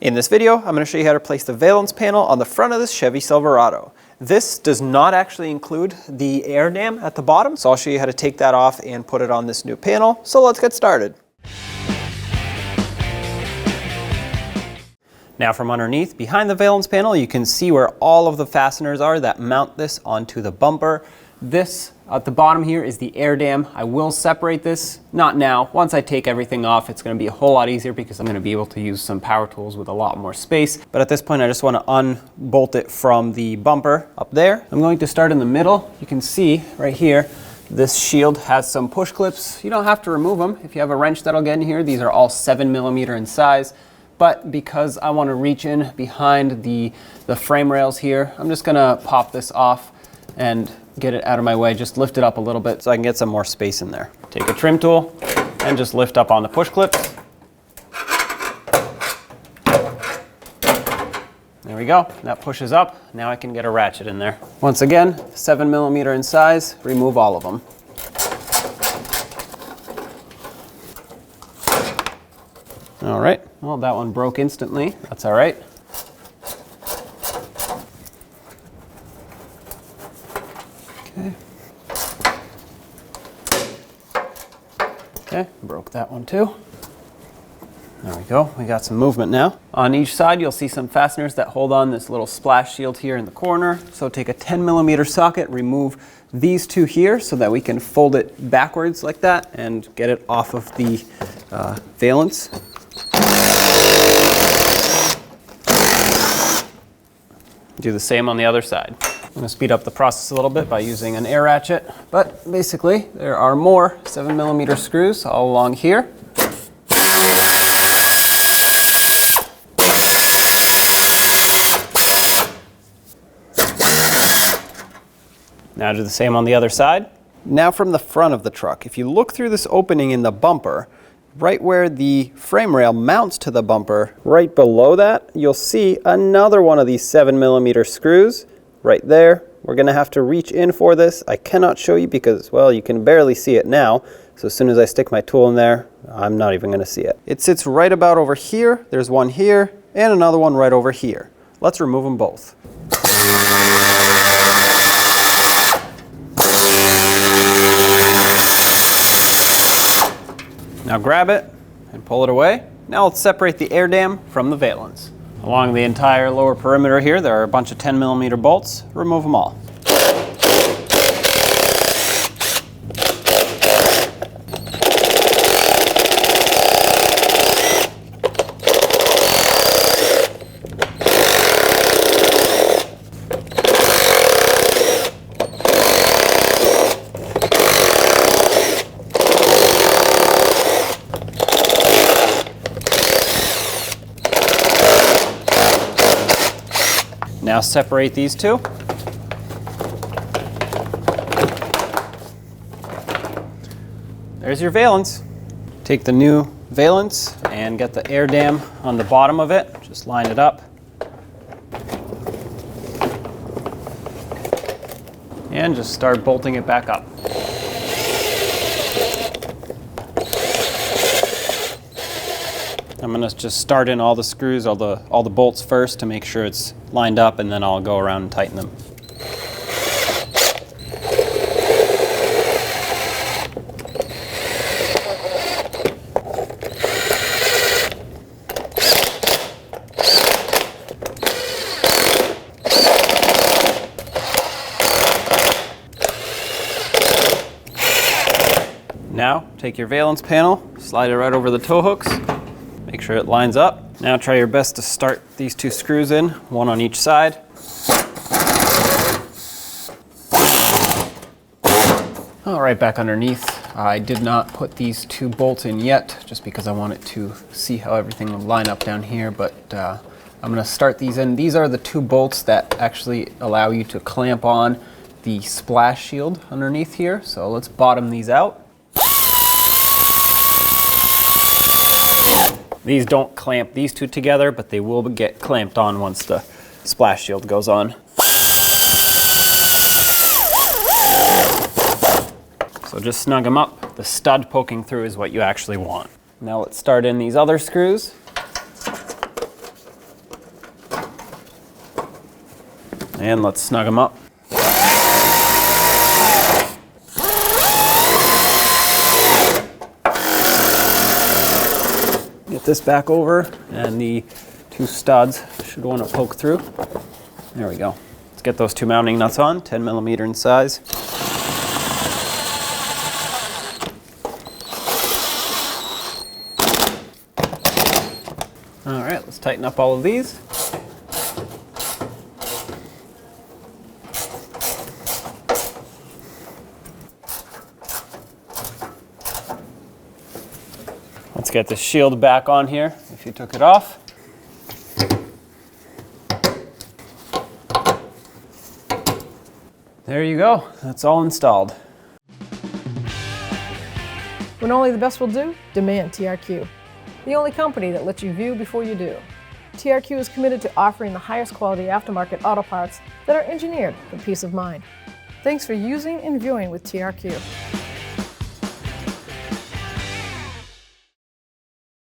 In this video, I'm going to show you how to place the valance panel on the front of this Chevy Silverado. This does not actually include the air dam at the bottom, so I'll show you how to take that off and put it on this new panel. So let's get started. Now from underneath, behind the valance panel, you can see where all of the fasteners are that mount this onto the bumper. This at the bottom here is the air dam. I will separate this, not now. Once I take everything off, it's going to be a whole lot easier because I'm going to be able to use some power tools with a lot more space. But at this point, I just want to unbolt it from the bumper up there. I'm going to start in the middle. You can see right here, this shield has some push clips. You don't have to remove them. If you have a wrench that'll get in here, these are all 7mm in size. But because I want to reach in behind the frame rails here, I'm just going to pop this off and get it out of my way. Just lift it up a little bit so I can get some more space in there. Take a trim tool and just lift up on the push clips. There we go. That pushes up. Now I can get a ratchet in there. Once again, 7mm in size. Remove all of them. All right. Well, that one broke instantly. That's all right. Okay, broke that one too. There we go, we got some movement now. On each side, you'll see some fasteners that hold on this little splash shield here in the corner. So take a 10mm socket, remove these two here so that we can fold it backwards like that and get it off of the valance. Do the same on the other side. I'm going to speed up the process a little bit by using an air ratchet, but basically there are more 7mm screws all along here. Now do the same on the other side. Now from the front of the truck, if you look through this opening in the bumper, right where the frame rail mounts to the bumper, right below that, you'll see another one of these 7mm screws. Right there. We're going to have to reach in for this. I cannot show you because, well, you can barely see it now. So as soon as I stick my tool in there, I'm not even going to see it. It sits right about over here. There's one here and another one right over here. Let's remove them both. Now grab it and pull it away. Now let's separate the air dam from the valance. Along the entire lower perimeter here, there are a bunch of 10mm bolts. Remove them all. Now separate these two. There's your valance. Take the new valance and get the air dam on the bottom of it. Just line it up. And just start bolting it back up. I'm going to just start in all the screws, all the bolts first to make sure it's lined up, and then I'll go around and tighten them. Now, take your valance panel, slide it right over the tow hooks. Make sure it lines up. Now try your best to start these two screws in, one on each side. All right, back underneath. I did not put these two bolts in yet, just because I wanted to see how everything will line up down here, but I'm gonna start these in. These are the two bolts that actually allow you to clamp on the splash shield underneath here. So let's bottom these out. These don't clamp these two together, but they will get clamped on once the splash shield goes on. So just snug them up. The stud poking through is what you actually want. Now let's start in these other screws. And let's snug them up. Get this back over, and the two studs should want to poke through. There we go. Let's get those two mounting nuts on, 10 millimeter in size. All right, let's tighten up all of these. Let's get the shield back on here if you took it off. There you go, that's all installed. When only the best will do, demand TRQ. The only company that lets you view before you do. TRQ is committed to offering the highest quality aftermarket auto parts that are engineered for peace of mind. Thanks for using and viewing with TRQ.